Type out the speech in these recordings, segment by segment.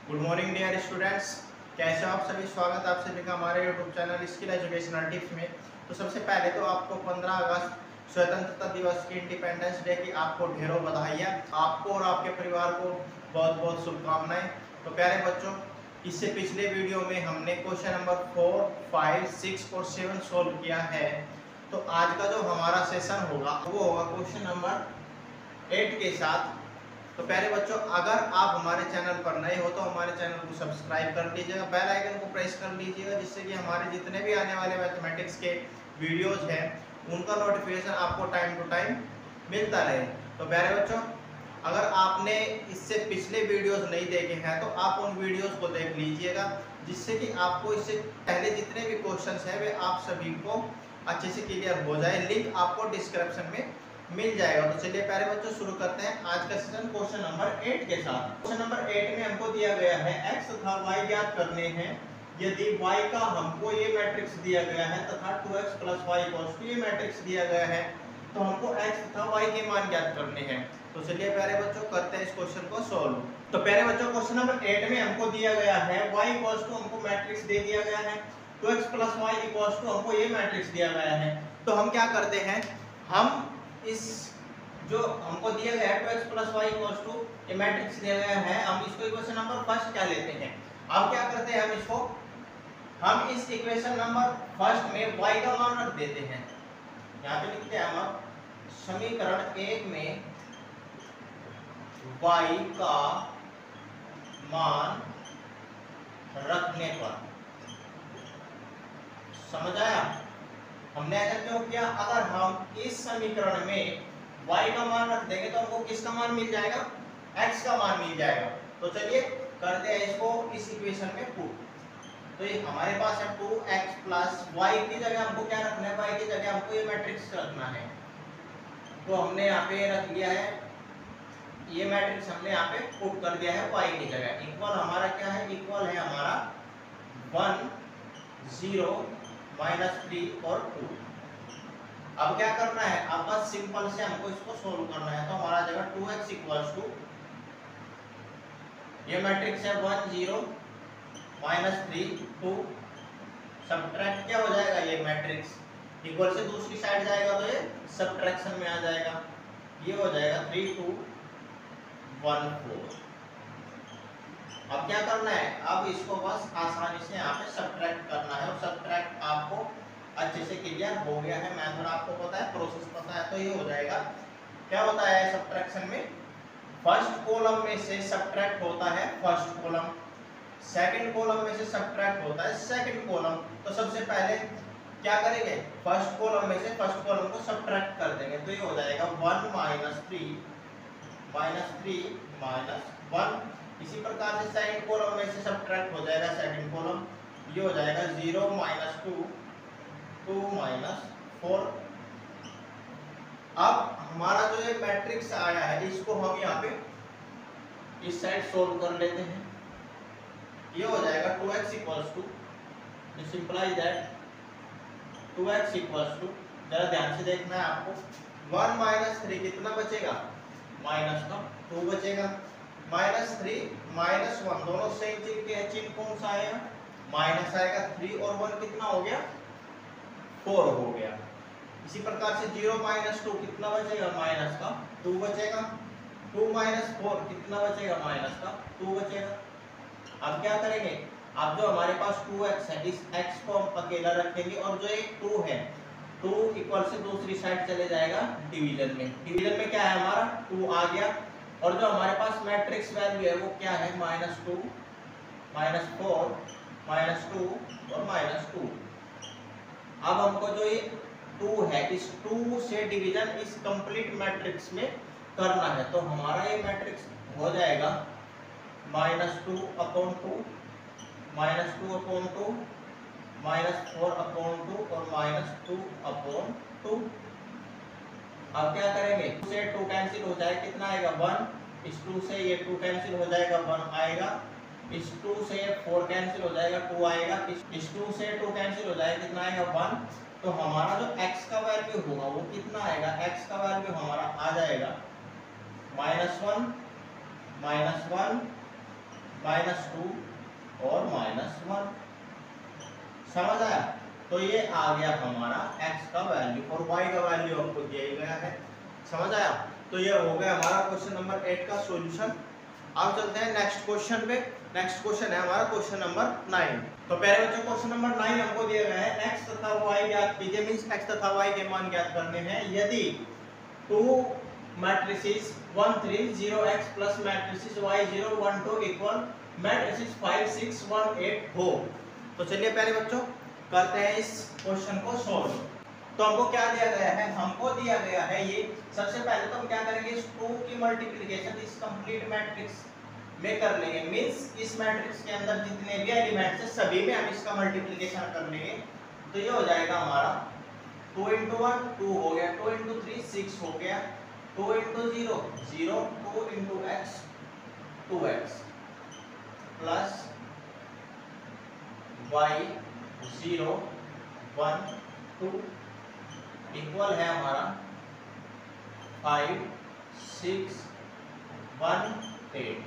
Good morning dear students, कैसे हो आप सभी। स्वागत है आप सभी का हमारे YouTube channel skill educational tips में। तो सबसे पहले तो आपको 15 अगस्त स्वतंत्रता दिवस की, इंडिपेंडेंस डे की आपको ढेरों बधाइयाँ। आपको और आपके परिवार को बहुत बहुत शुभकामनाएं। तो प्यारे बच्चों, इससे पिछले वीडियो में हमने क्वेश्चन नंबर 4, 5, 6 और 7 सोल्व किया है। तो आज का जो हमारा सेशन होगा वो होगा क्वेश्चन नंबर 8 के साथ। तो प्यारे बच्चों, अगर आप हमारे चैनल पर नए हो तो हमारे चैनल को सब्सक्राइब कर लीजिएगा, बेल आइकन को प्रेस कर लीजिएगा, जिससे कि हमारे जितने भी आने वाले मैथमेटिक्स के वीडियोज हैं उनका नोटिफिकेशन आपको टाइम टू टाइम मिलता रहे। तो प्यारे बच्चों, अगर आपने इससे पिछले वीडियोज नहीं देखे हैं तो आप उन वीडियोज को देख लीजिएगा, जिससे कि आपको इससे पहले जितने भी क्वेश्चंस हैं वे आप सभी को अच्छे से क्लियर हो जाए। लिंक आपको डिस्क्रिप्शन में मिल जाएगा। तो चलिए प्यारे बच्चों, शुरू करते हैं आज का सेशन क्वेश्चन नंबर 8 के साथ। क्वेश्चन नंबर 8 में हमको दिया गया है x तथा y ज्ञात करने हैं। यदि y का हमको ये मैट्रिक्स दिया गया है तथा 2x + y = ये मैट्रिक्स दिया गया है, तो हमको x तथा y के मान ज्ञात करने हैं। तो चलिए प्यारे बच्चों, करते हैं इस क्वेश्चन को सॉल्व। तो प्यारे बच्चों, क्वेश्चन नंबर 8 में हमको दिया गया है y = हमको मैट्रिक्स दे दिया गया है, 2x + y = हमको ये मैट्रिक्स दिया गया है। तो हम क्या करते हैं, हम इस जो हमको दिया गया है 2x + y = ये मैट्रिक्स दिया गया है, हम इसको इक्वेशन नंबर फर्स्ट क्या लेते हैं। अब क्या करते हैं, हम इस इक्वेशन नंबर फर्स्ट में y का मान रख देते हैं। यहाँ पे लिखते हैं हम समीकरण 1 में y का मान रखने पर। समझ आया? हमने ऐसा क्यों किया? अगर हम इस समीकरण में y का मान रख देंगे तो हमको किसका मान मिल जाएगा? x का मान मिल जाएगा। तो चलिए करते हैं इसको इस इक्वेशन में पुट। तो ये हमारे पास है 2x + y की जगह हमको क्या रखना है, y की जगह हमको ये मैट्रिक्स रखना है। तो हमने यहाँ पे रख लिया है, ये मैट्रिक्स हमने यहाँ पे पुट कर दिया है y की जगह। इक्वल हमारा क्या है? इक्वल है हमारा 1, 0, -3 और 2। अब क्या करना है, अब बस सिंपल से हमको इसको सोल्व करना है। तो हमारा जगह 2x = ये मैट्रिक्स है 1, 0, -3, 2। सब्ट्रैक्ट क्या हो जाएगा, ये मैट्रिक्स इक्वल से दूसरी साइड जाएगा तो ये सब्ट्रैक्शन में आ जाएगा। ये हो जाएगा 3, 2, 1, 4। अब क्या करना है, अब इसको बस आसानी से यहाँ पे सब्ट्रैक्ट करना है। और सब्ट्रैक्ट आपको अच्छे से क्लियर हो गया है, मेथड आपको पता है, प्रोसेस पता है। तो ये हो जाएगा, क्या होता है सब्ट्रैक्शन में, फर्स्ट कॉलम में से सब्ट्रैक्ट होता है फर्स्ट कॉलम, सेकंड कॉलम में से सब्ट्रैक्ट होता है सेकंड कॉलम। तो सबसे पहले क्या करेंगे, फर्स्ट कॉलम में से फर्स्ट कॉलम को सब्ट्रैक्ट कर देंगे। तो ये हो जाएगा 1 - 3 -1। इसी प्रकार से सेकंड कॉलम में से सब्ट्रैक्ट हो जाएगा सेकंड कॉलम। ये हो जाएगा 0 - 2, 2 - 4। अब हमारा जो ये मैट्रिक्स आया है, इसको हम यहाँ पे इस साइड सोल्व कर लेते हैं। ये हो जाएगा 2x = सिंपलाइज दैट 2x = जरा ध्यान से देखना है आपको, 1 - 3 कितना बचेगा, -2 बचेगा। -3 -1 दोनों सेम चिन्ह के हैं, चिन्ह कौन सा आएगा, माइनस आएगा। 3 और 1 कितना हो गया, 4 हो गया। इसी प्रकार से 0 - 2 कितना बचेगा, -2 बचेगा। 2 - 4 कितना बचेगा, -2 बचेगा। अब क्या करेंगे, अब जो हमारे पास 2x है, इस x को हम अकेला रखेंगे और जो एक 2 है, 2 इक्वल से दूसरी साइड चले जाएगा डिवीजन में। डिवीजन में क्या है हमारा, 2 आ गया। और जो हमारे पास मैट्रिक्स वैल्यू है वो क्या है, -2, -4, -2 और -2। अब हमको जो ये 2 है, इस 2 से डिवीजन इस कंप्लीट मैट्रिक्स में करना है। तो हमारा ये मैट्रिक्स हो जाएगा -2/2, -2/2, -4/2 और -2/2। अब क्या करेंगे, 2 से 2 कैंसिल हो जाए, कितना आएगा, 1। इस 2 से ये 2 कैंसिल हो जाएगा, 1 आएगा। इस 2 से 4 कैंसिल हो जाएगा, 2 आएगा। इस 2 से 2 कैंसिल हो जाएगा, कितना आएगा, 1। तो हमारा जो x का वैल्यू होगा वो कितना आएगा, x का वैल्यू हमारा आ जाएगा -1, -1, -2 और -1। समझ आया? तो ये आ गया हमारा x का वैल्यू और y का वैल्यू हमको दिया गया है। समझ आया? तो ये हो गया हमारा क्वेश्चन नंबर 8 का सॉल्यूशन। अब चलते हैं नेक्स्ट क्वेश्चन पे। नेक्स्ट क्वेश्चन है हमारा क्वेश्चन नंबर 9। तो पहले बच्चों क्वेश्चन नंबर 9 हमको दिया गया है x तथा y ज्ञात कीजिए, मींस x तथा y के मान ज्ञात करने हैं। यदि 2 matrices 1 3 0 x plus matrices y 0 1 2 equal matrices 5 6 1 8 हो। तो चलिए पहले बच्चों करते हैं इस क्वेश्चन को सॉल्व। तो हमको क्या दिया गया है? हमको दिया गया है ये, सबसे पहले तो हम क्या करेंगे, इस 2 की मल्टीप्लिकेशन इस कंप्लीट मैट्रिक्स में कर लेंगे, मींस इस मैट्रिक्स के अंदर जितने भी एलिमेंट्स हैं सभी में हम इसका मल्टीप्लिकेशन कर लेंगे। तो ये हो जाएगा हमारा 2 × 1 2 हो गया, 2 × 3 6 हो गया, 2 × 0 0, 2 × x 2x plus y 0 1 2 equal है हमारा 5 6 1 8।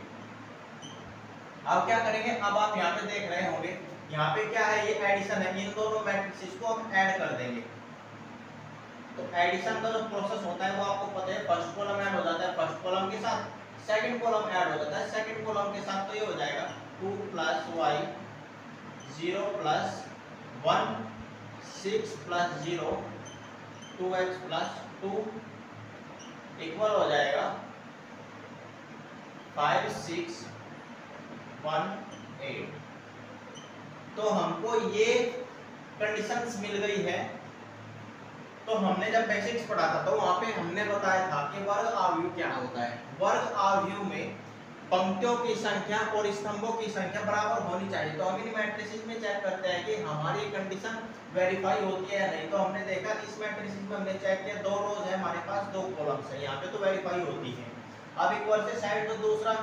अब क्या करेंगे? अब आप यहाँ पे देख रहे होंगे, यहाँ पे क्या है, ये एडिशन है, इन दोनों मैट्रिसेस को हम ऐड कर देंगे। तो एडिशन का जो प्रोसेस होता है वो आपको पता है, फर्स्ट कॉलम ऐड हो जाता है फर्स्ट कॉलम के साथ, सेकंड कॉलम ऐड हो जाता है सेकंड कॉलम के साथ। तो ये हो जाएगा 2 + y 0 + 1 6 + 0 2x + 2 इक्वल हो जाएगा 5 6 1 8। तो हमको ये कंडीशंस मिल गई है। तो हमने जब बेसिक्स पढ़ा था तो वहां पे हमने बताया था कि वर्ग आव्यूह क्या होता है। वर्ग आव्यूह में पंक्तियों की संख्या और स्तंभों की संख्या बराबर होनी चाहिए। तो हम इन मैट्रिसेस में चेक करते हैं कि हमारी कंडीशन वेरीफाई होती है या नहीं। तो हमने देखा इस मैट्रिसेस में हमने चेक किया, 2 रोज है हमारे पास, 2 कॉलम्स है, यहाँ पे तो वेरीफाई होती है। अब इक्वल से साइड जो दूसरा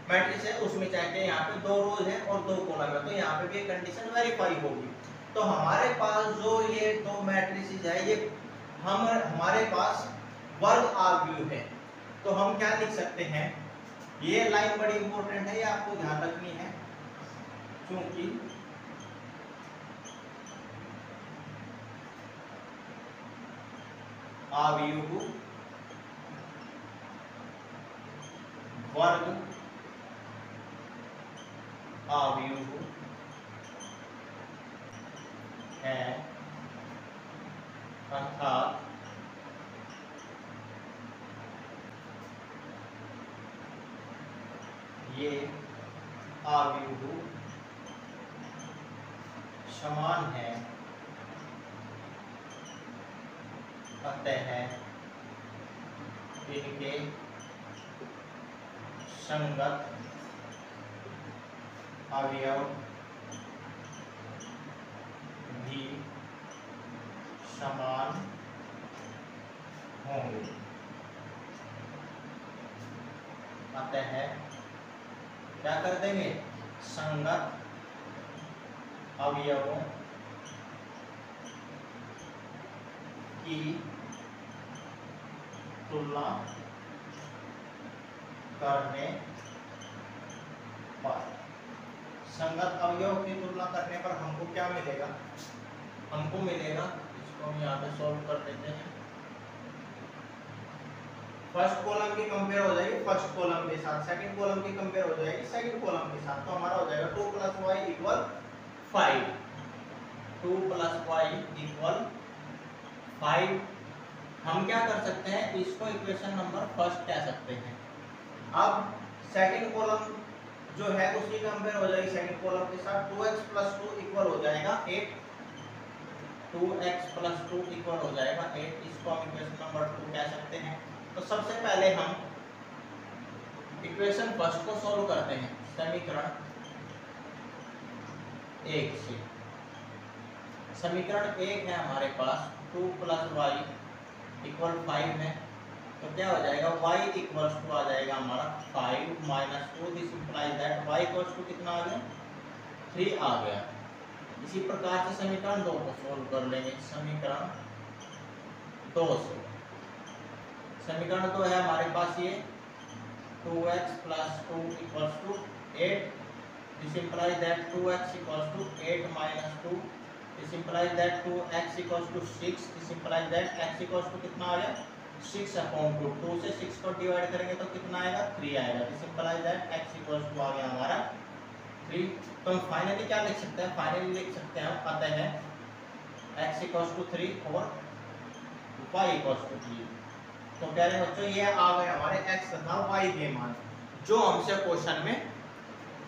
मैट्रिक्स है उसमें चेक किया, यहाँ पे 2 रोज है और 2 कॉलम है, तो यहाँ पे भी कंडीशन वेरीफाई होगी। तो हमारे पास जो ये 2 मैट्रिसेस है, ये हमारे पास वर्ग आव्यूह है। तो हम क्या लिख सकते हैं, ये लाइन बड़ी इंपॉर्टेंट है, ये आपको ध्यान रखनी है, क्योंकि आव्यूह वर्ग आव्यूह है, अर्थात ये आव्यूह समान है, अतः इनके संगत अवयव भी समान होंगे। अतः क्या कर देंगे, संगत अवयवों की तुलना करने पर, संगत अवयव की तुलना करने पर हमको क्या मिलेगा, हमको मिलेगा, इसको हम यहाँ पे सॉल्व कर देते हैं। फर्स्ट कॉलम की कंपेयर हो जाएगी फर्स्ट कॉलम के साथ, सेकंड कॉलम की कंपेयर हो जाएगी सेकंड कॉलम के साथ। तो हमारा हो जाएगा 2 + y = 5, 2 + y = 5। हम क्या कर सकते हैं, इसको इक्वेशन नंबर फर्स्ट कह सकते हैं। अब सेकंड कॉलम जो है उसकी कंपेयर हो जाएगी सेकंड कॉलम के साथ, 2x + 2 इक्वल हो जाएगा 8, 2x + 2 इक्वल हो जाएगा 8। इसको हम इक्वेशन नंबर 2 कह सकते हैं। तो सबसे पहले हम इक्वेशन फर्स्ट को सॉल्व करते हैं समीकरण 1 से। समीकरण 1 है हमारे पास, 2 + y = 5 है। तो क्या हो जाएगा, y = आ जाएगा हमारा 5 - 2, दिस इंप्लाइज दैट y = कितना आ गया, 3 आ गया। इसी प्रकार से समीकरण 2 को सॉल्व कर लेंगे। समीकरण 2 से, समीकरण 2 है हमारे पास ये 2x + 2 = 8 this implies that 2x equals to 8 minus 2, this implies that 2x equals to 6, this implies that x equals to कितना आ गया 6 अपॉन 2, 2 से 6 को डिवाइड करेंगे तो कितना आएगा 3 आएगा, this implies that x equals to आ गया हमारा 3। तो हम फाइनली क्या लिख सकते हैं, फाइनली लिख सकते हैं हम पता है x इक्वल्स टू 3 और y इक्वल्स टू 3। तो प्यारे बच्चों ये आ गए हमारे x तथा y के मान जो हमसे क्वेश्चन में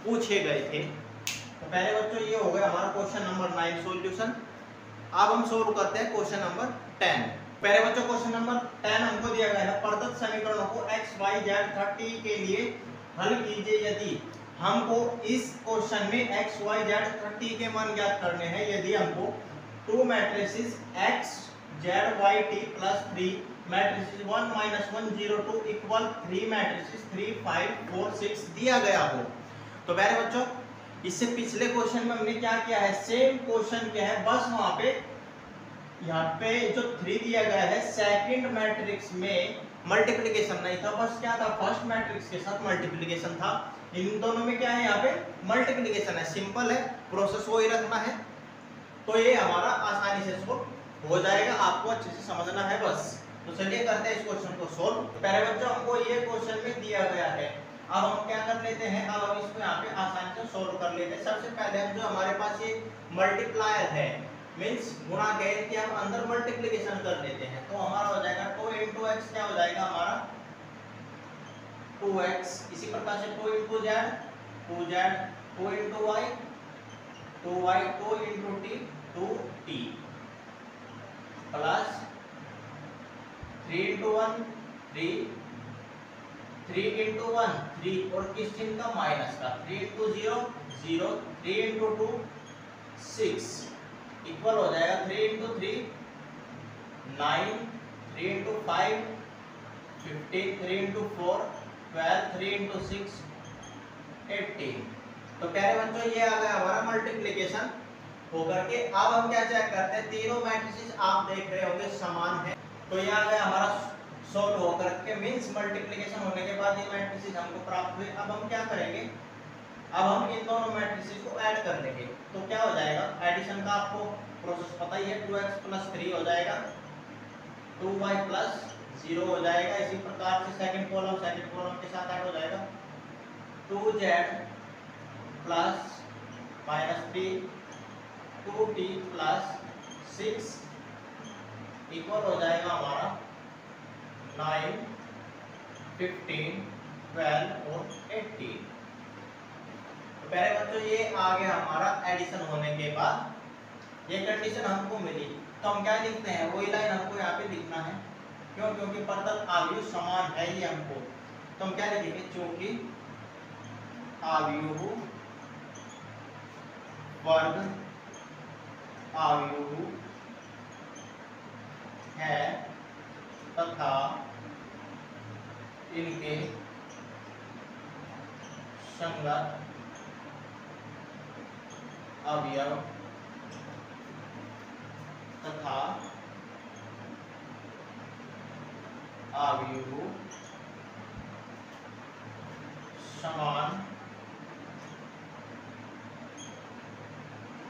पूछे गए थे। तो पहले बच्चों ये हो गया हमारा क्वेश्चन नंबर 9 सॉल्यूशन। अब हम सोल्व करते हैं क्वेश्चन नंबर 10। पहले बच्चों क्वेश्चन नंबर 10 हमको दिया गया है प्रदत्त समीकरणों को x y z 30 के लिए हल कीजिए। यदि हमको इस क्वेश्चन में x y z 30 के मान ज्ञात करने हैं, यदि हमको 2 matrices x z y t plus 3 matrices 1 minus 1 0 2 equal 3 matrices 3 5 4 6 दिया गया हो, तो प्यारे बच्चों इससे पिछले क्वेश्चन में हमने क्या किया है, सेम क्वेश्चन क्या है, बस वहां पे यहाँ पे जो 3 दिया गया है सेकंड मैट्रिक्स में मल्टीप्लिकेशन नहीं था, बस क्या था फर्स्ट मैट्रिक्स के साथ मल्टीप्लिकेशन था। इन दोनों में क्या है यहाँ पे मल्टीप्लिकेशन है, सिंपल है, प्रोसेस वही रखना है, तो ये हमारा आसानी से सोल्व हो जाएगा, आपको अच्छे से समझना है बस। तो चलिए करते हैं इस क्वेश्चन को सोल्व। पहले बच्चों हमको ये क्वेश्चन में दिया गया है, अब हम क्या कर लेते हैं, अब हम इसको यहाँ पे आसानी से सोल्व कर लेते हैं। सबसे पहले हम जो हमारे पास ये मल्टीप्लायर है मींस गुणा गैर के हम अंदर मल्टीप्लिकेशन कर लेते हैं, तो हमारा हो जाएगा 2 into x क्या हो जाएगा हमारा 2x, इसी प्रकार से 2 into z 2z, 2 into y 2y, 2 into t 2t plus 3 into 1 3, 3 into 1 3 और किस चिन्ह का माइनस का, 3 into 0 0, 3 into 2 6 इक्वल हो जाएगा 3 into 3 9, 3 into 5 15, 3 into 4 12, 3 into 6 18। तो प्यारे बच्चों ये आ गया हमारा मल्टीप्लिकेशन होकर के। अब हम क्या चेक करते हैं, तीनों मैट्रिसेस आप देख रहे होंगे समान है, तो ये आ गया हमारा सॉल्व होकर के मींस मल्टीप्लिकेशन होने के बाद ये मैट्रिसेस हमको प्राप्त हुए। अब हम क्या करेंगे, अब हम इन दोनों मैट्रिसेस को ऐड कर लेंगे, तो क्या हो जाएगा, एडिशन का आपको प्रोसेस पता ही है, 2x प्लस 3 हो जाएगा, 2y प्लस 0 हो जाएगा, इसी प्रकार से सेकंड कॉलम के साथ ऐड हो जाएगा, 2z plus minus 3 2t plus 6 equal हो जाएगा हमारा 9 15 12 और 18। तो पहले बच्चों ये आ गया हमारा एडिशन होने के बाद ये कंडीशन हमको मिली, तो हम क्या लिखते हैं, वही लाइन हमको यहाँ पे लिखना है, क्यों, क्योंकि प्रदत्त आव्यूह समान है ये हमको, तो हम क्या लिखेंगे, चूंकि आव्यूह वर्ग आव्यूह है तथा इनके संगत अवयव तथा आव्यूह समान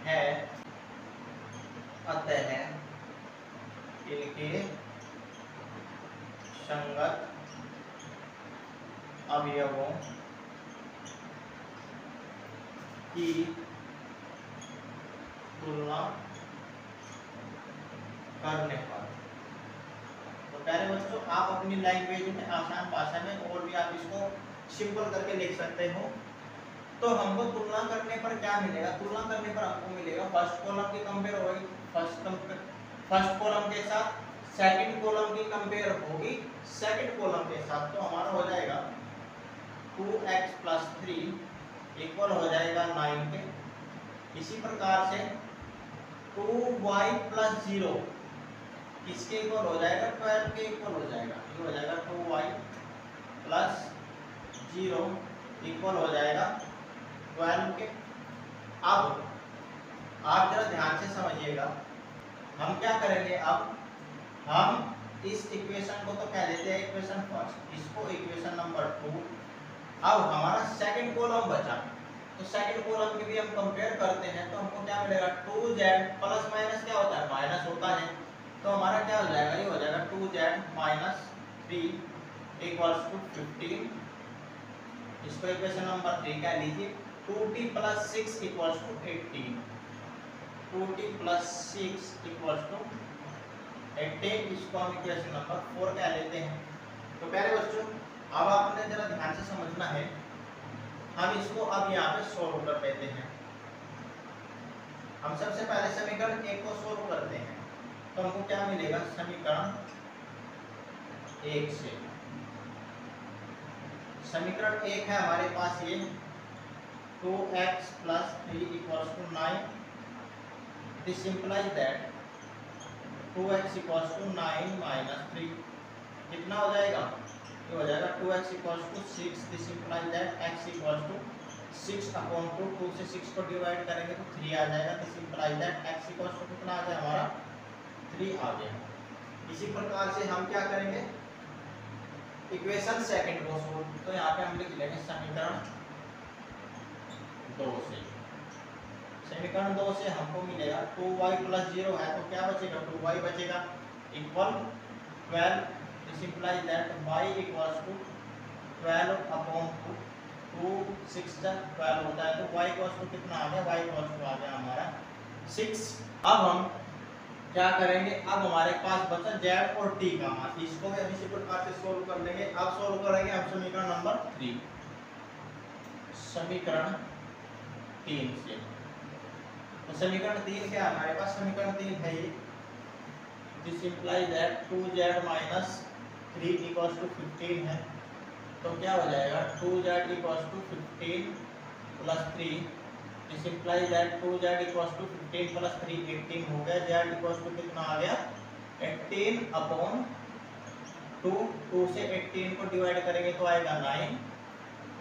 है, अतः इनके संगत अवयवों की तुलना करने पर। तो पहले बच्चों आप अपनी लैंग्वेज में आसान भाषा में और भी आप इसको सिंपल करके लिख सकते हो। तो हमको तुलना करने पर क्या मिलेगा, तुलना करने पर हमको मिलेगा फर्स्ट कॉलम की कंपेयर होगी फर्स्ट कॉलम के साथ, सेकंड कॉलम की कंपेयर होगी सेकंड कॉलम के साथ, तो हमारा हो जाएगा 2x प्लस 3 इक्वल हो जाएगा 9 के, इसी प्रकार से 2y प्लस 0 इसके इक्वल हो जाएगा 12 के इक्वल हो जाएगा, ये हो जाएगा 2y प्लस 0 इक्वल हो जाएगा 12 के। अब आप जरा ध्यान से समझिएगा, हम क्या करेंगे, अब हम इस इक्वेशन को तो कह देते हैं इक्वेशन फर्स्ट, इसको इक्वेशन नंबर 2। अब हमारा सेकंड कॉलम बचा, तो सेकंड कॉलम की भी हम कंपेयर करते हैं तो हमको क्या मिलेगा 2z प्लस माइनस क्या होता है माइनस होता है, तो हमारा क्या हो जाएगा ये हो जाएगा 2z माइनस 3 इक्वल्स टू 15। इसको इक्वेशन नंबर 3 कह लीजिए। 2t plus 6 equals to 18, 2t plus 6 equals to 18, इसको हम इक्वेशन नंबर 4 कह लेते हैं। तो प्यारे बच्चों अब आपने जरा ध्यान से समझना है, हम इसको अब यहाँ पे सोल्व कर लेते हैं। हम सबसे पहले समीकरण 1 को सोल्व करते हैं तो हमको क्या मिलेगा समीकरण 1 से। समीकरण 1 है हमारे पास ये 2x plus 3 equals to 9, this implies that 2x equals to 9 minus 3 कितना हो जाएगा, ये हो जाएगा 2x equals to 6, this implies that x equals to 6 upon 2 से 6 को डिवाइड करेंगे तो 3 आ जाएगा, this implies that x equals to कितना आ गया हमारा 3 आ गया। इसी प्रकार से हम क्या करेंगे इक्वेशन सेकंड को सोल्व, तो यहाँ पे हम लिख लेंगे समीकरण 2 से। समीकरण 2 से हमको मिलेगा 2y प्लस 0 है तो क्या बचेगा 2y बचेगा equal 12, this implies that y equals to 12 upon 2 6 12 होता है, तो y इक्वल्स टू कितना आ गया, y इक्वल्स टू आ गया हमारा 6। अब हम क्या करेंगे, अब हमारे पास बचा z और t का मान, इसको भी हम इसी प्रकार से सोल्व कर लेंगे। अब सोल्व करेंगे हम समीकरण नंबर 3, समीकरण 3 से। तो समीकरण 3 क्या हमारे पास, समीकरण 3 है ये, this implies that 2z minus 3 equals to 15 है, तो क्या हो जाएगा 2z equals to 15 plus 3, this implies that 2z equals to 15 plus 3 18 हो गया, z इक्वल्स टू कितना आ गया 18 अपॉन 2, 2 से 18 को डिवाइड करेंगे तो आएगा 9,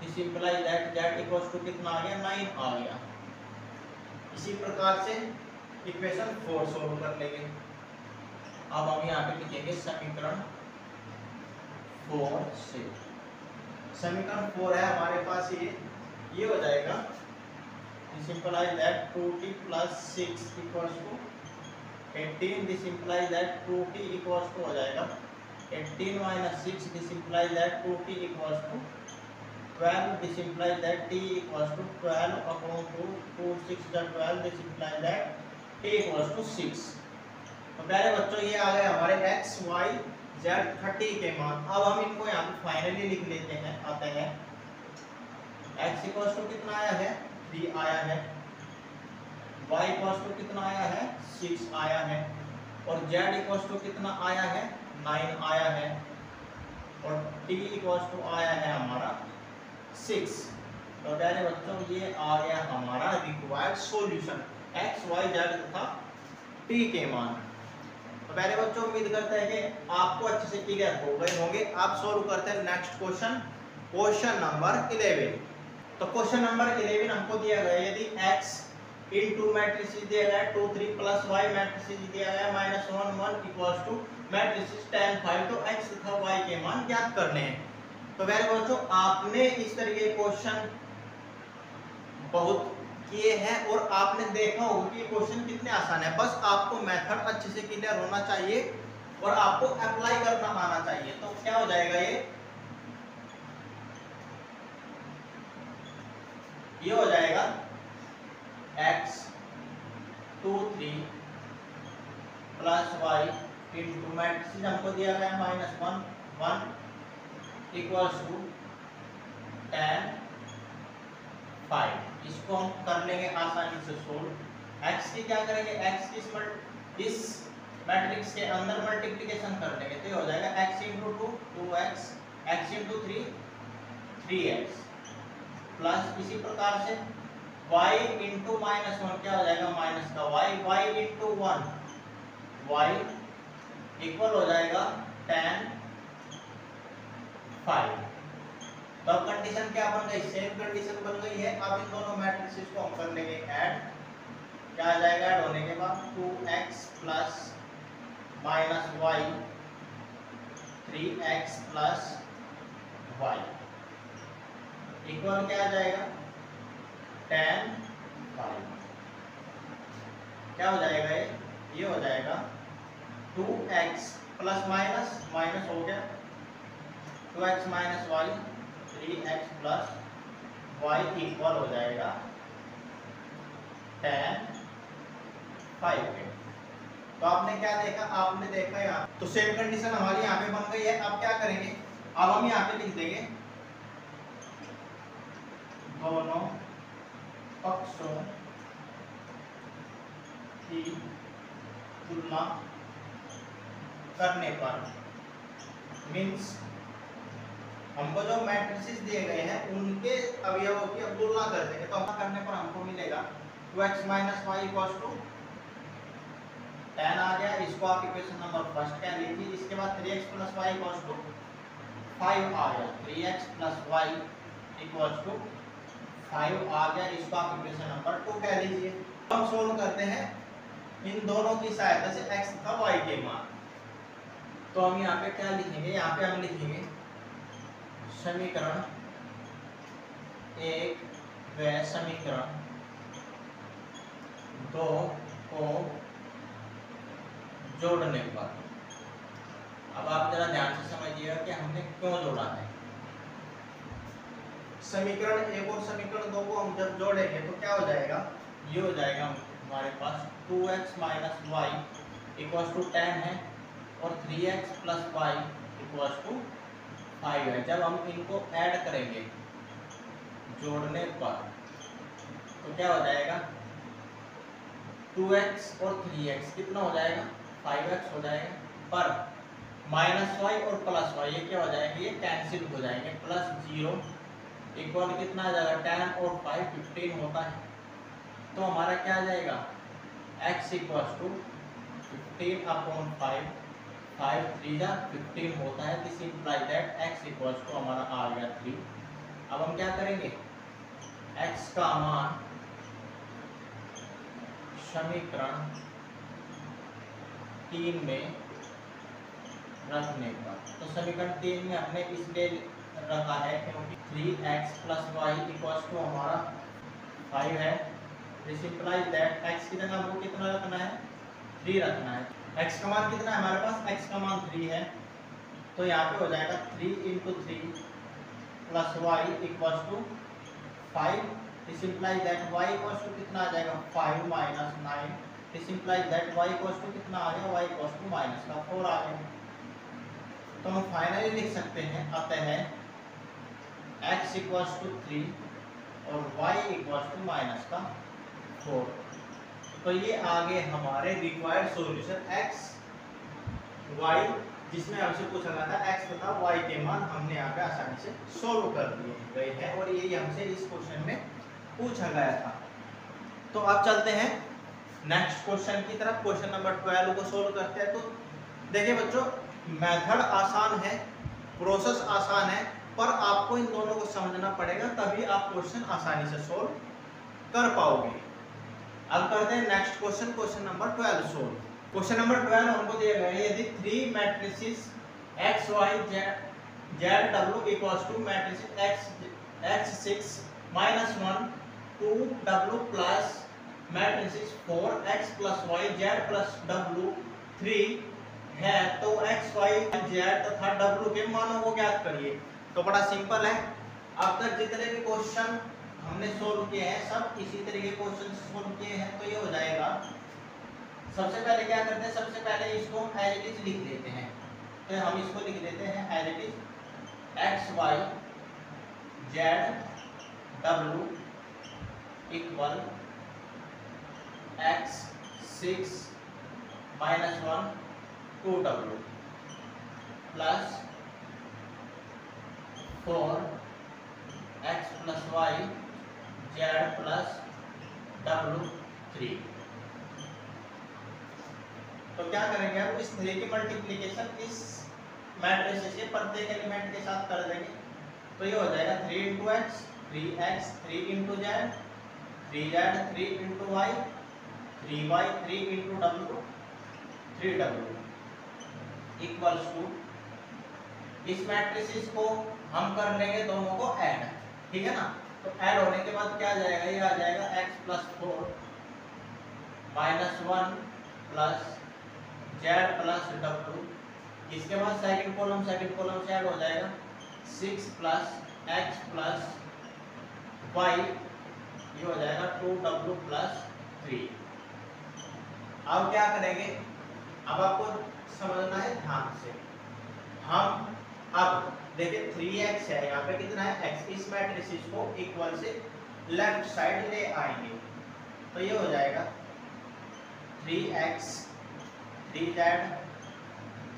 this implies that z equals to कितना आ गया 9 आ गया। इसी प्रकार से इक्वेशन 4 सोल्व कर लेंगे। अब हम यहाँ पे लिखेंगे समीकरण 4 से। समीकरण 4 है हमारे पास ये हो जाएगा, this implies that 2t plus 6 equals to 18, this implies that 2t equals to हो जाएगा 18 minus 6, this implies that 2t equals to 12, this implies that t equals to 12 upon 2 6 12, this implies that t equals to 6। तो प्यारे बच्चों ये आ गए हमारे x y z 30 के मान। अब हम इनको यहाँ पे फाइनली लिख लेते हैं, आते हैं x इक्वल्स टू कितना आया है 3 आया है, y इक्वल्स टू कितना आया है 6 आया है, और z इक्वल्स टू कितना आया है 9 आया है, और t इक्वल्स टू आया है हमारा 6। तो प्यारे बच्चों ये आ गया हमारा required solution x y z तथा t के मान। तो प्यारे बच्चों उम्मीद करते हैं कि आपको अच्छे से क्लियर हो गए होंगे। आप सॉल्व करते हैं नेक्स्ट क्वेश्चन, क्वेश्चन नंबर 11। तो क्वेश्चन नंबर 11 हमको दिया गया है, यदि x इनटू मैट्रिसेस दिया गया है 2 3 प्लस y मैट्रिसेस दिया गया है -1 1 इक्वल्स टू मैट्रिसेस 10 5, तो x तथा y के मान ज्ञात करने हैं। तो मेरे बच्चों आपने इस तरीके क्वेश्चन बहुत किए हैं और आपने देखा होगा कि ये क्वेश्चन कितने आसान है, बस आपको मेथड अच्छे से क्लियर होना चाहिए और आपको अप्लाई करना आना चाहिए। तो क्या हो जाएगा ये हो जाएगा x 2 3 plus y into matrix हमको दिया गया -1 1 इक्वल्स टू 10 5। इसको हम कर लेंगे आसानी से सोल्व। x की क्या करेंगे, x की इस मैट्रिक्स के अंदर मल्टीप्लिकेशन कर लेंगे तो ये हो जाएगा x into 2 2x, x into 3 3x, plus इसी प्रकार से y इंटू -1 क्या हो जाएगा माइनस का y, y into 1 y equal हो जाएगा 10 5। तो अब कंडीशन क्या बन गई, सेम कंडीशन बन गई है। अब इन दोनों मैट्रिसेस को हम कर लेंगे ऐड, क्या आ जाएगा ऐड होने के बाद 2x plus -y 3x plus y equal क्या आ जाएगा tan फाइव। क्या हो जाएगा ये हो जाएगा 2x प्लस माइनस माइनस हो गया 2x minus y 3x plus y equal हो जाएगा tan फाइव के। तो आपने क्या देखा, आपने देखा यहाँ तो सेम कंडीशन हमारी यहाँ पे बन गई है। अब क्या करेंगे, अब हम यहाँ पे लिख देंगे दोनों पक्षों की तुलना करने पर, मीन्स हमको जो मैट्रिसेस दिए गए हैं उनके अवयवों की अब तुलना कर देंगे। तो हम करने पर हमको मिलेगा 2x minus y equals to tan आ गया, इसको आप इक्वेशन नंबर फर्स्ट कह लीजिए। इसके बाद 3x plus y equals to 5 आ गया, 3x plus y equals to 5 आ गया, इसको आप इक्वेशन नंबर 2 कह लीजिए। हम सोल्व करते हैं इन दोनों की सहायता से x तथा y के मान। तो हम यहाँ पे क्या लिखेंगे, यहाँ पे हम लिखेंगे समीकरण 1 व समीकरण 2 को जोड़ने पर। अब आप जरा ध्यान से समझिएगा कि हमने क्यों जोड़ा है। समीकरण 1 और समीकरण 2 को हम जब जोड़ेंगे तो क्या हो जाएगा, ये हो जाएगा हमारे पास 2x minus y equals to 10 है और 3x plus y equals to 5 है। जब हम इनको ऐड करेंगे जोड़ने पर तो क्या हो जाएगा, 2x और 3x कितना हो जाएगा, 5x हो जाएगा, पर माइनस वाई और प्लस वाई ये क्या हो जाएंगे, ये कैंसिल हो जाएंगे। प्लस 0 इक्वल कितना आ जाएगा, 10 और 5 15 होता है। तो हमारा क्या आ जाएगा, x इक्वल्स टू 15 अपॉन 5, 5 3 जा 15 होता है। This implies that x equals to हमारा आ गया 3। अब हम क्या करेंगे, x का मान समीकरण 3 में रखने पर, तो समीकरण 3 में हमने इसलिए रखा है क्योंकि 3x plus y equals to हमारा 5 है। दिस इंप्लाइज दैट x की जगह हमको कितना रखना है, 3 रखना है। x का मान कितना है हमारे पास, x का मान 3 है, तो यहाँ पे हो जाएगा 3 into 3 plus y equals to 5। This implies that y equals to कितना आ जाएगा, 5 minus 9। This implies that y equals to कितना आ गया, y इक्वल्स टू माइनस का 4 आ गया। तो हम फाइनली लिख सकते हैं, अतः x इक्वल्स टू 3 और y इक्वल्स टू माइनस का 4। तो ये आगे हमारे रिक्वायर्ड सॉल्यूशन x y जिसमें हमसे पूछा गया था x तथा y के मान हमने यहाँ पे आसानी से सोल्व कर दिए गए हैं और यही हमसे इस क्वेश्चन में पूछा गया था। तो अब चलते हैं नेक्स्ट क्वेश्चन की तरफ। क्वेश्चन नंबर 12 को सोल्व करते हैं। तो देखिए बच्चों, मेथड आसान है, प्रोसेस आसान है, पर आपको इन दोनों को समझना पड़ेगा, तभी आप क्वेश्चन आसानी से सोल्व कर पाओगे। अब करते हैं next question, question number 12 solve. Question number 12 हमको दिया गया है, यदि 3 matrices x y z w equals to matrices x 6 minus 1 2 w plus matrices 4 x plus y z plus w 3 है, तो x y z तथा w के मानों को ज्ञात करिए। तो बड़ा सिंपल है, अब तक जितने भी क्वेश्चन हमने सोल्व किए हैं सब इसी तरीके के क्वेश्चन सोल्व किए हैं। तो ये हो जाएगा, सबसे पहले क्या करते हैं, सबसे पहले इसको हम एज इट इज लिख लेते हैं। तो हम इसको लिख देते हैं as it is x y z डब्ल्यू इक्वल एक्स 6 माइनस 1 2 डब्ल्यू plus 4 x plus y z plus डब्ल्यू 3। तो क्या करेंगे, हम इस 3 की मल्टीप्लिकेशन इस मैट्रिसेस के प्रत्येक एलिमेंट के साथ कर देंगे। तो ये हो जाएगा 3 into x 3x 3 into z 3z 3 into y 3y 3 into डब्ल्यू 3w इक्वल्स टू, इस मैट्रिसेस को हम कर लेंगे दोनों को ऐड, ठीक है ना। तो ऐड होने के बाद क्या आ जाएगा, ये आ जाएगा x plus 4 minus 1 plus z plus w। इसके बाद सेकंड कॉलम से ऐड हो जाएगा 6 प्लस x प्लस y, ये हो जाएगा 2w प्लस 3। अब क्या करेंगे, अब आपको समझना है ध्यान से। हम अब देखिए 3x है, यहाँ पे कितना है x, इस मैट्रिक्स को इक्वल से लेफ्ट साइड ले आएंगे तो ये हो जाएगा 3x 3z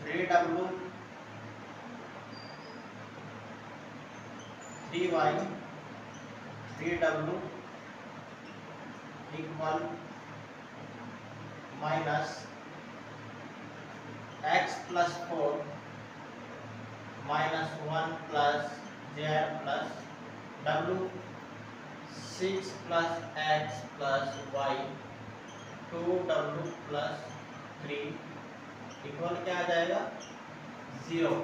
3w 3y 3w equal minus x plus 4 minus 1 plus z plus w 6 plus x plus y 2w plus 3 equal क्या आ जाएगा 0।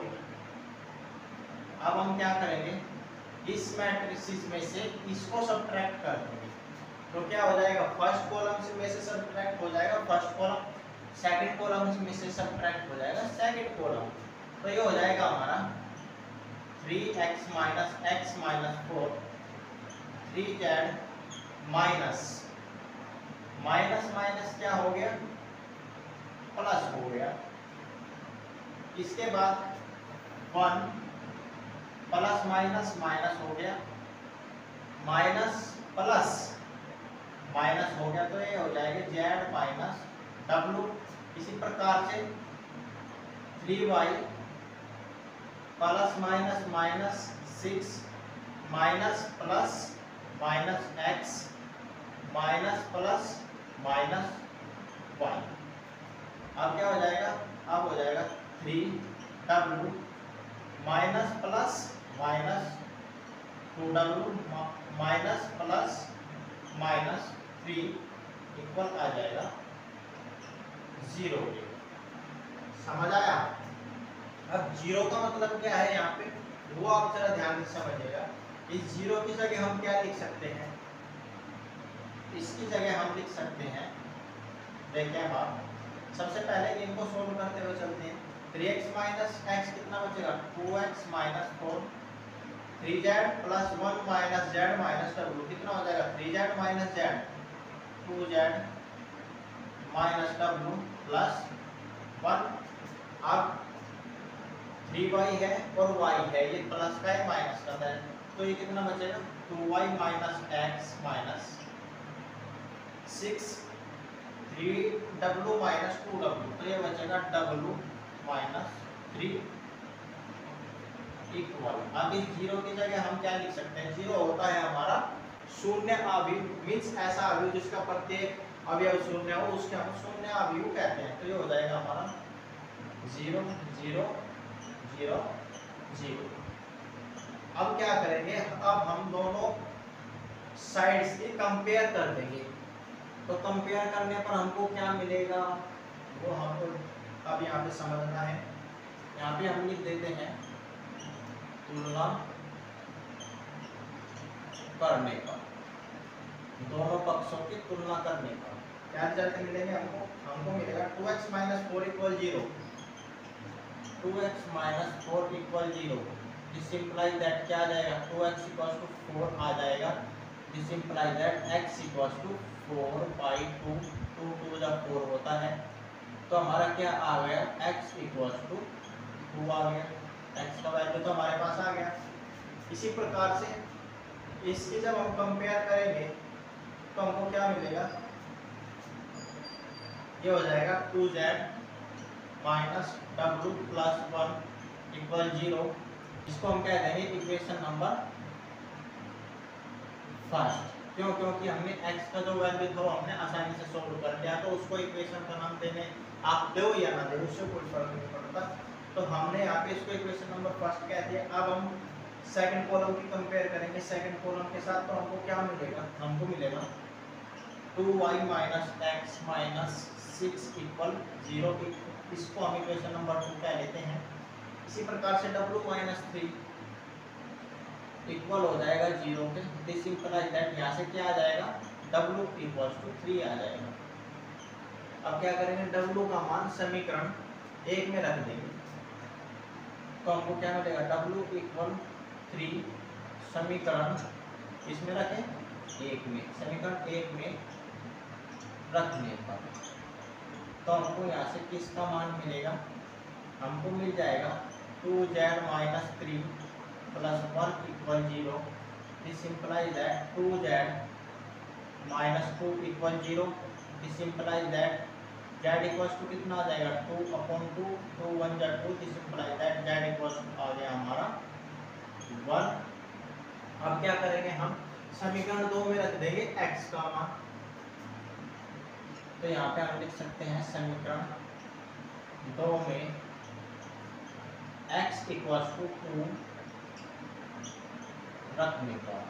अब हम क्या करेंगे, इस मैट्रिक्स में से इसको सब्ट्रैक्ट कर देंगे तो क्या हो जाएगा, फर्स्ट कॉलम में से सब्ट्रैक्ट हो जाएगा फर्स्ट कॉलम, सेकंड कॉलम में से सब्ट्रैक्ट हो जाएगा सेकंड कॉलम। तो ये हो जाएगा हमारा 3x minus x minus 4 3z minus minus क्या हो गया, प्लस हो गया। इसके बाद 1 प्लस माइनस माइनस हो गया, माइनस प्लस माइनस हो गया, तो ये हो जाएगा z माइनस w। इसी प्रकार से 3y plus minus minus 6 minus plus minus x minus plus minus y। अब क्या हो जाएगा, अब हो जाएगा 3w minus plus minus 2w minus plus minus 3 equal आ जाएगा 0। समझ आया। अब 0 का मतलब क्या है यहाँ पे, वो आप जरा ध्यान से समझिएगा। इस 0 की जगह हम क्या लिख सकते हैं, इसकी जगह हम लिख सकते हैं, देखिए आप सबसे पहले इनको सोल्व करते हुए चलते हैं। 3x माइनस x कितना बचेगा 2x minus 4 3z plus 1 minus z minus w कितना हो जाएगा 3z minus z 2z minus w plus 1। अब 3y है और y है, ये प्लस का है माइनस का है, तो ये कितना बचेगा 2y minus x minus 6 3w minus 2w, तो ये बचेगा w माइनस 3 इक्वल। अब इस 0 की जगह हम क्या लिख सकते हैं, 0 होता है हमारा शून्य अवयव, मीन्स ऐसा अवयव जिसका प्रत्येक अवयव शून्य हो उसके हम शून्य अवयव कहते हैं। तो ये हो जाएगा हमारा 0 0 0 0। अब क्या करेंगे, अब हम दोनों साइड्स की कंपेयर कर देंगे। तो कंपेयर करने पर हमको क्या मिलेगा वो हमको अब यहाँ पे समझना है। यहाँ पे हम लिख देते हैं तुलना करने पर, दोनों पक्षों की तुलना करने पर क्या रिजल्ट मिलेंगे हमको, हमको मिलेगा 2x minus 4 equal 0 2x minus 4 equal 0। This implies that क्या आ जाएगा 2x इक्वल टू 4 आ जाएगा। This implies that x equal to 4 by 2 2 2 जब 4 होता है तो हमारा क्या आ गया x इक्वल टू 2 आ गया, x का वैल्यू तो हमारे पास आ गया। इसी प्रकार से इसकी जब हम कंपेयर करेंगे तो हमको क्या मिलेगा, ये हो जाएगा 2z minus w plus 1 equal 0। इसको हम क्या देंगे इक्वेशन नंबर फर्स्ट। क्यों, क्योंकि हमने x का जो वैल्यू था हमने आसानी से सॉल्व कर लिया, तो उसको इक्वेशन का नाम देने आप दो या ना दो उससे कोई फर्क नहीं पड़ता। तो हमने यहाँ पे इसको इक्वेशन नंबर फर्स्ट कह दिया। अब हम सेकंड कॉलम की कंपेयर करेंगे सेकंड कॉलम के साथ, तो हमको क्या मिलेगा, हमको मिलेगा 2y minus x minus 6 equal 0। इसको हम इक्वेशन नंबर 2 कह लेते हैं। इसी प्रकार से w माइनस 3 इक्वल हो जाएगा 0 के। दिस इंप्लाइज दैट यहाँ से क्या आ जाएगा, w इक्वल्स टू 3 आ जाएगा। अब क्या करेंगे, w का मान समीकरण 1 में रख देंगे, तो हमको क्या मिलेगा, w इक्वल 3 समीकरण इसमें रखें 1 में, समीकरण 1 में रखने पर तो हमको यहाँ से किसका मान मिलेगा, हमको मिल जाएगा 2z minus 3 plus 1 equal 0। This implies that 2z minus 2 equal 0। This implies that z equals to कितना आ जाएगा, 2/2, 2 1 जा 2। This implies that z equals to आ गया हमारा 1। अब क्या करेंगे, हम समीकरण 2 में रख देंगे x का मान, तो यहाँ पे हम लिख सकते हैं समीकरण 2 में x इक्वल्स टू 2 रखने पर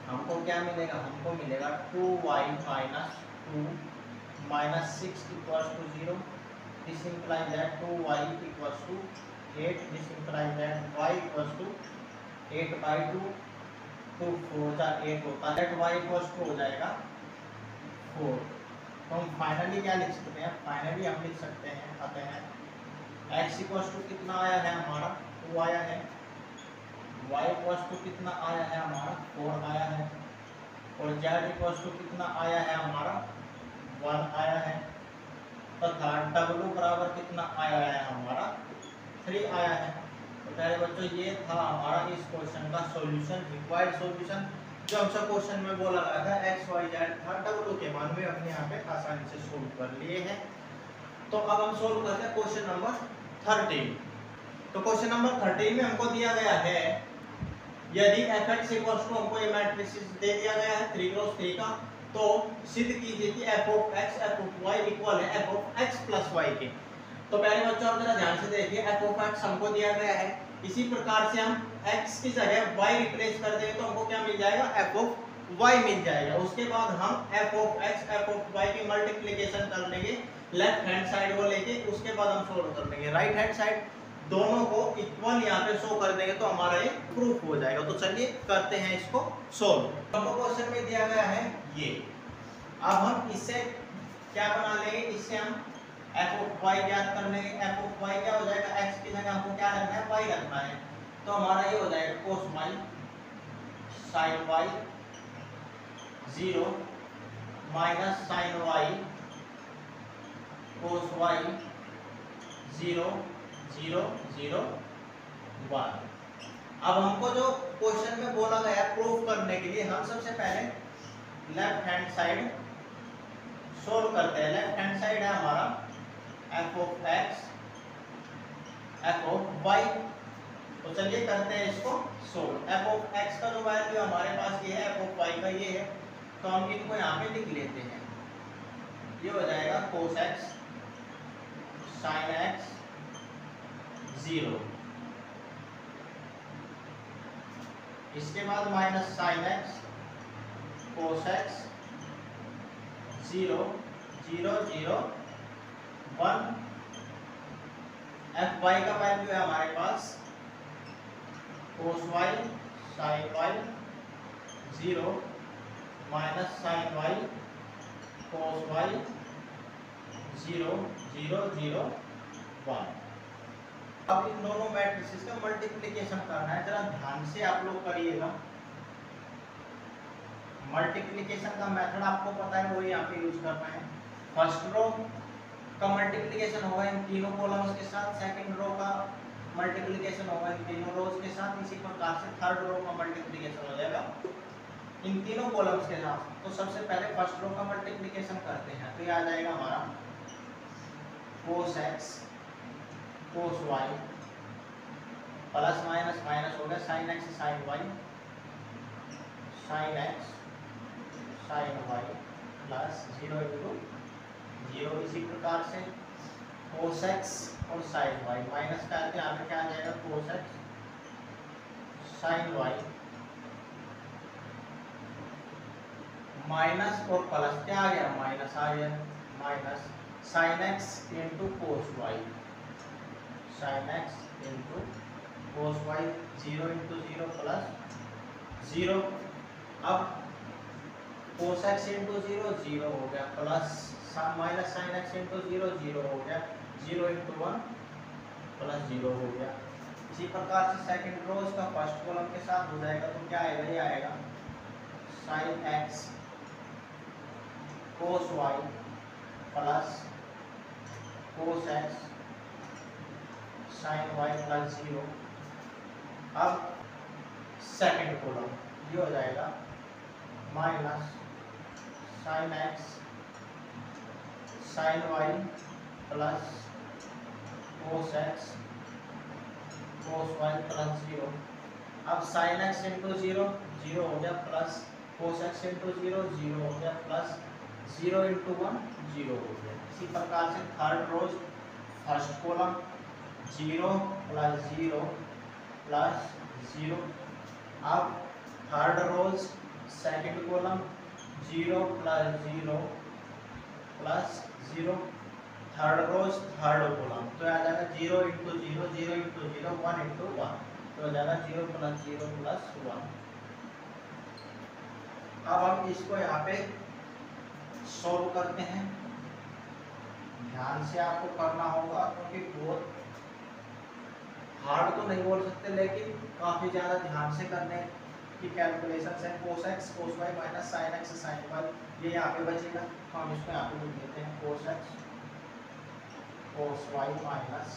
हमको क्या मिलेगा, हमको मिलेगा 2y minus 2 minus 6 equals to 0। This implies that 2y equals to 8। This implies that y equals to 8/2, 2 4 जा 8 होता है, y इक्वल्स टू हो जाएगा 4। तो हम फाइनली क्या लिख सकते हैं, फाइनली हम लिख सकते हैं, आते हैं x इक्वल्स टू कितना आया है हमारा, 2 आया है, y इक्वल्स टू कितना आया है हमारा, 4 आया है, और z इक्वल्स टू कितना आया है हमारा, 1 आया है, तथा w बराबर कितना आया है हमारा, 3 आया है। तो प्यारे बच्चों ये था हमारा इस क्वेश्चन का सॉल्यूशन, रिक्वायर्ड सॉल्यूशन जो हमसे क्वेश्चन में बोला गया था x y z था, w के मान में हमने यहाँ पे आसानी से सोल्व कर लिए हैं। तो अब हम सोल्व करते हैं क्वेश्चन नंबर 13। तो क्वेश्चन नंबर 13 में हमको दिया गया है, यदि fx इक्वल्स टू, हमको ये मैट्रिक्स दे दिया गया है 3 क्रॉस 3 का, तो सिद्ध कीजिए कि f of x f of y equal है f of x plus y के। तो पहले बच्चों आप जरा ध्यान से देखिए, f ऑफ x हमको दिया गया है, इसी प्रकार से हम x की जगह y रिप्लेस कर देंगे तो हमको क्या मिल जाएगा, f ऑफ y मिल जाएगा। उसके बाद हम f of x f of y की मल्टीप्लिकेशन कर लेंगे लेफ्ट हैंड साइड को लेके, उसके बाद हम सोल्व कर लेंगे राइट हैंड साइड, दोनों को इक्वल यहाँ पे शो कर देंगे तो हमारा ये प्रूफ हो जाएगा। तो चलिए करते हैं इसको सोल्व। हमको क्वेश्चन में दिया गया है ये, अब हम इससे क्या बना लेंगे, इससे हम f ऑफ y ज्ञात कर लेंगे। f ऑफ y क्या हो जाएगा, x की जगह हमको क्या रखना है, y रखना है, तो हमारा ये हो जाएगा cos y sin y 0 minus sin y cos y 0 0 0 1। अब हमको जो क्वेश्चन में बोला गया प्रूफ करने के लिए हम सबसे पहले लेफ्ट हैंड साइड सोल्व करते हैं। लेफ्ट हैंड साइड है हमारा f of x f of y, तो चलिए करते हैं इसको सोल्व। f ऑफ x का जो वैल्यू हमारे पास ये है, f ऑफ y का ये है, तो हम इनको यहाँ पे लिख लेते हैं। ये हो जाएगा cos x sin x 0, इसके बाद minus sin x cos x 0 0 0 1। f y का वैल्यू है हमारे पास cos y sin y 0 minus sin y cos y 0 0 0 1। अब इन दोनों मैट्रिसेस का मल्टीप्लिकेशन करना है, जरा ध्यान से आप लोग करिएगा। मल्टीप्लिकेशन का मेथड आपको पता है, वो यहाँ पे यूज करना है। फर्स्ट रो का मल्टीप्लिकेशन होगा इन तीनों कॉलम्स के साथ, सेकंड रो का मल्टीप्लिकेशन होगा इन तीनों रोज के साथ, इसी प्रकार से थर्ड रो का मल्टीप्लिकेशन हो जाएगा इन तीनों कॉलम्स के साथ। तो सबसे पहले फर्स्ट रो का मल्टीप्लिकेशन करते हैं, तो ये आ जाएगा हमारा cos x cos y plus minus minus हो गया sin x sin y sin x sin y plus 0 into 0। इसी प्रकार से cos x और sin y माइनस करके यहाँ पे क्या आ जाएगा cos x sin y minus और प्लस क्या आ गया, माइनस आ गया, minus sin x into cos y sin x into cos y 0 into 0 plus 0। अब कोस एक्स इंटू 0 0 हो गया plus minus sine x into 0 0 हो गया, 0 इंटू 1 प्लस 0 हो गया। इसी प्रकार से सेकंड रो इसका फर्स्ट कॉलम के साथ हो जाएगा, तो क्या आएगा, ये आएगा sine x cos y plus cos x sine y plus 0। अब सेकंड कॉलम ये हो जाएगा minus sine x sine y plus cos x cos y plus 0। अब साइन एक्स इंटू 0 0 हो गया प्लस कोस एक्स इंटू 0 0 हो गया प्लस 0 इंटू 1 0 हो गया। इसी प्रकार से third rows first column 0 plus 0 plus 0। अब third rows second column 0 plus 0 plus 0। Third rows third column तो आ जाएगा 0 इंटू 0 0 इंटू 0 1 इंटू 1, तो हो जाएगा 0 प्लस 0 प्लस 1। अब हम इसको यहाँ पे सॉल्व करते हैं। ध्यान से आपको करना होगा क्योंकि बहुत हार्ड तो नहीं बोल सकते, लेकिन काफ़ी ज़्यादा ध्यान से करने की कैलकुलेशन है। Cos x cos y minus sine x sine y, ये यहाँ पे बचेगा, तो हम इसको यहाँ पे लिख देते हैं cos x cos y minus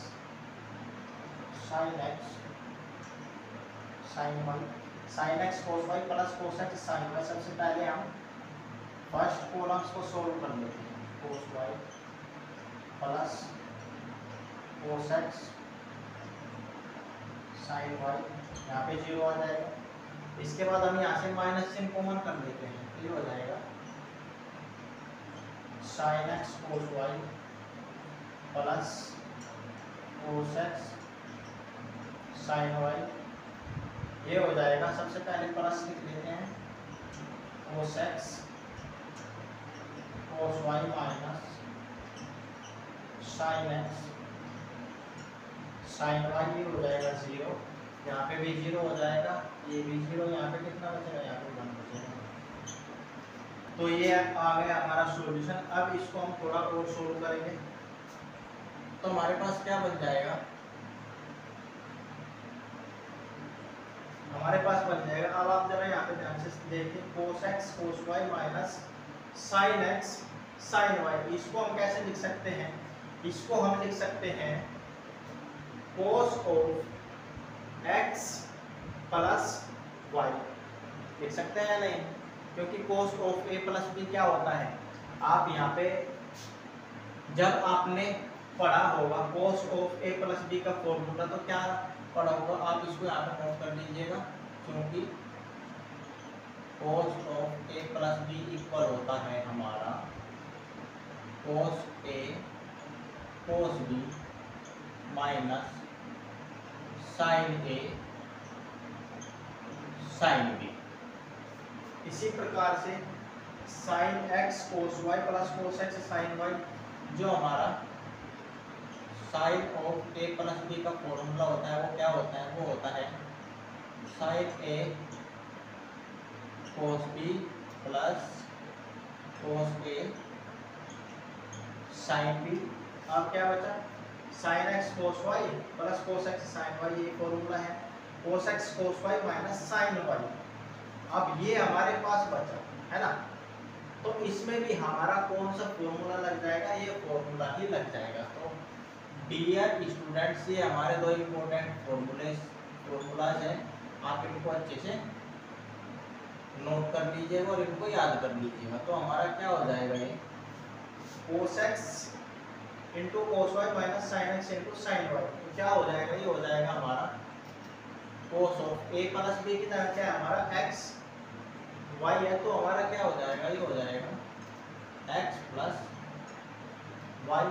sine x sine y, sine x cos y plus cos x sine y. सबसे पहले हम फर्स्ट कॉलम्स को सोल्व कर लेते हैं। Cos y plus cos x sine y, यहाँ पे 0 आ जाएगा। इसके बाद हम यहाँ से माइनस चिन्ह कॉमन कर लेते हैं, ये हो जाएगा sine x cos y plus cos x sine y, ये हो जाएगा। सबसे पहले प्लस लिख देते हैं cos x cos y minus sine x sine y, ये हो जाएगा 0, यहाँ पे भी 0 हो जाएगा, ये भी 0, यहाँ पे कितना बचेगा, यहाँ पे 1 बचेगा। तो ये आ गया हमारा सॉल्यूशन। अब इसको हम थोड़ा और सोल्व करेंगे, तो हमारे पास क्या बन जाएगा, हमारे पास बन जाएगा। अब आप जरा यहाँ पे ध्यान से देखिए, cos x cos y minus sine x sine y, इसको हम कैसे लिख सकते हैं, इसको हम लिख सकते हैं cos of x plus y, लिख सकते हैं या नहीं, क्योंकि cos of A plus B क्या होता है, आप यहाँ पे जब आपने पढ़ा होगा cos of A plus B का फॉर्मूला, तो क्या पढ़ा होगा आप इसको यहाँ पे नोट कर लीजिएगा, क्योंकि cos of A plus B equal होता है हमारा cos A cos B minus sine A sine B. इसी प्रकार से sine x cos y plus cos x sine y, जो हमारा sine of A plus B का फॉर्मूला होता है वो क्या होता है, वो होता है sine A cos B plus cos A sine B. अब क्या बचा, sine x cos y plus cos x sine y, ये फॉर्मूला है, cos x cos y minus sign Y. अब ये हमारे पास बचा है ना, तो इसमें भी हमारा कौन सा फॉर्मूला लग जाएगा, ये फॉर्मूला ही लग जाएगा। तो डियर स्टूडेंट्स, ये हमारे दो इम्पोर्टेंट फॉर्मूलाज हैं, आप इनको अच्छे से नोट कर लीजिएगा और इनको याद कर लीजिएगा। तो हमारा क्या हो जाएगा, ये cos x into cos y minus sine x into sine y, तो क्या हो जाएगा, ये हो जाएगा हमारा cos of A plus B की तरह क्या है हमारा एक्स वाई है, तो हमारा क्या हो जाएगा, ये हो जाएगा x plus y.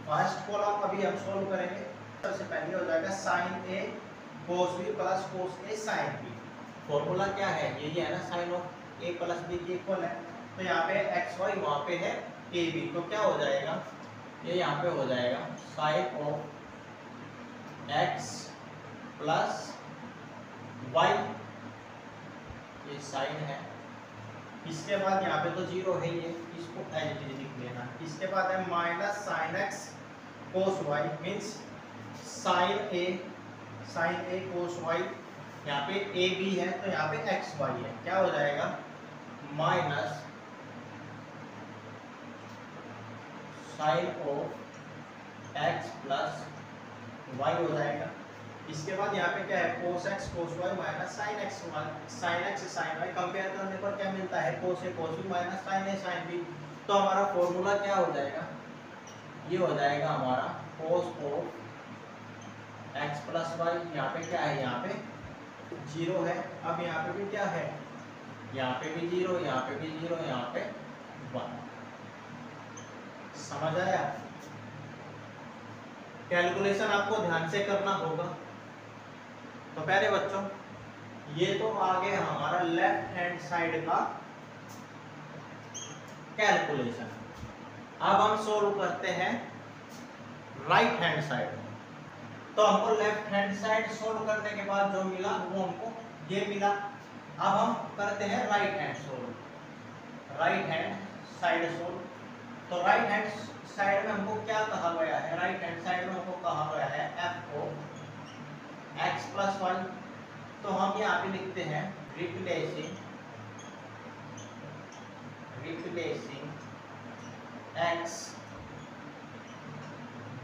First column अभी हम सोल्व करेंगे। सबसे पहले हो जाएगा sine A cos B plus cos A sine B. Formula क्या है, यही है ना, sine of A plus B की इक्वल है, तो यहाँ पे एक्स वाई वहाँ पे है ए बी, तो क्या हो जाएगा, ये यहाँ पे हो जाएगा sine of x plus y, ये साइन है। इसके बाद यहाँ पे तो जीरो है, ये इसको एज इट इज लिख लेना। इसके बाद है minus sine x cos Y, means sign A cos y. यहाँ पे ए बी है तो यहाँ पे एक्स वाई है, क्या हो जाएगा minus sine of x plus y हो जाएगा। इसके बाद यहाँ पे क्या है cos x cos y minus sine x sine y. Compare करने पर क्या मिलता है cos A cos B minus sine A sine B. तो हमारा फॉर्मूला क्या हो जाएगा, ये हो जाएगा हमारा cos of x plus y. यहाँ पे क्या है, यहाँ पे जीरो है। अब यहाँ पे भी क्या है, यहाँ पे भी जीरो, यहाँ पे भी जीरो, यहाँ पे 1। समझ आया? कैलकुलेशन आपको ध्यान से करना होगा। तो पहले बच्चों ये तो आ गया हमारा लेफ्ट हैंड साइड का कैलकुलेशन। अब हम सोल्व करते हैं राइट हैंड साइड। तो हमको लेफ्ट हैंड साइड सोल्व करने के बाद जो मिला वो हमको ये मिला। अब हम करते हैं right hand solve, right hand side solve. तो राइट हैंड साइड में हमको क्या कहा गया है, राइट हैंड साइड में हमको कहा गया है एफ को एक्स प्लस वाई। तो हम यहाँ पे लिखते हैं replacing x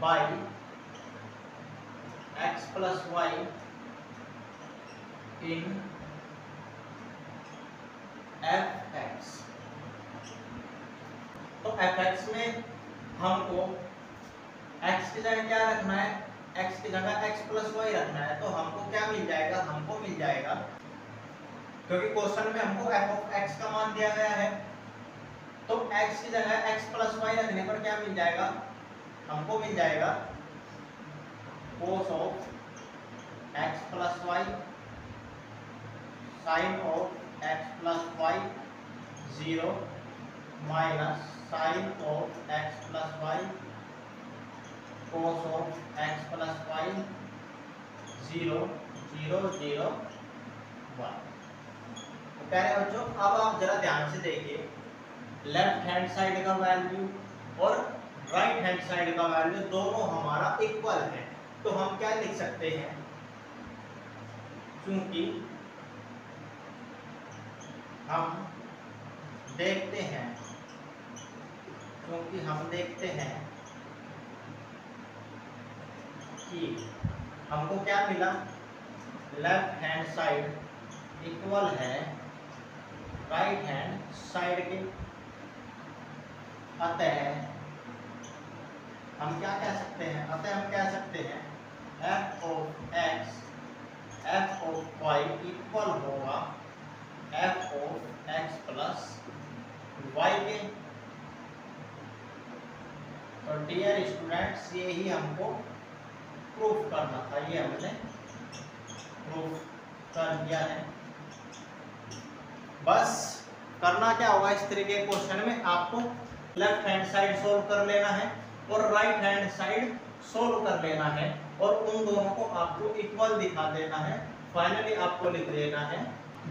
by x plus y in f x. तो एफ एक्स में हमको x की जगह क्या रखना है, x की जगह x प्लस वाई रखना है। तो हमको क्या मिल जाएगा, हमको मिल जाएगा, क्योंकि क्वेश्चन में हमको f ऑफ x का मान दिया गया है, तो x की जगह x प्लस वाई रखने पर क्या मिल जाएगा, हमको मिल जाएगा cos of x plus y sine of x plus y 0 minus sine of x plus y cos of x plus y 0 0 0 1। प्यारे बच्चों अब आप जरा ध्यान से देखिए, लेफ्ट हैंड साइड का वैल्यू और राइट हैंड साइड का वैल्यू दोनों हमारा इक्वल है। तो हम क्या लिख सकते हैं, क्योंकि हम देखते हैं कि हमको क्या मिला, लेफ्ट हैंड साइड इक्वल है राइट हैंड साइड के। अतः हम क्या कह सकते हैं, हम कह सकते हैं f of x f of y equal होगा f of x plus y के। तो डियर स्टूडेंट्स यही हमको प्रूफ करना था, ये हमने प्रूफ कर दिया है। बस करना क्या होगा, इस तरीके के क्वेश्चन में आपको लेफ्ट हैंड साइड सोल्व कर लेना है और राइट हैंड साइड सोल्व कर लेना है, और उन दोनों को आपको इक्वल दिखा देना है। फाइनली आपको लिख देना है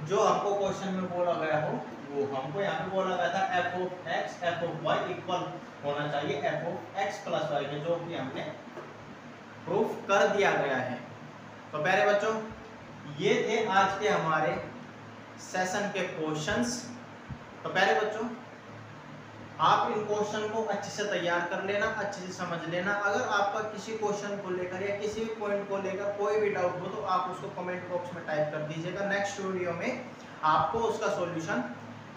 जो हमको क्वेश्चन में बोला गया हो वो। हमको यहाँ पे बोला गया था f of x f of y equal होना चाहिए f of x plus y में, जो कि हमने प्रूफ कर दिया गया है। तो प्यारे बच्चों ये थे आज के हमारे सेशन के क्वेश्चंस। तो प्यारे बच्चों आप इन क्वेश्चन को अच्छे से तैयार कर लेना, अच्छे से समझ लेना। अगर आपका किसी क्वेश्चन को लेकर या किसी भी पॉइंट को लेकर कोई भी डाउट हो तो आप उसको कमेंट बॉक्स में टाइप कर दीजिएगा। नेक्स्ट वीडियो में आपको उसका सॉल्यूशन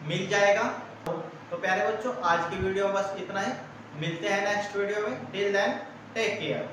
मिल जाएगा। तो प्यारे बच्चों आज की वीडियो बस इतना ही, मिलते हैं नेक्स्ट वीडियो में। Till then take care.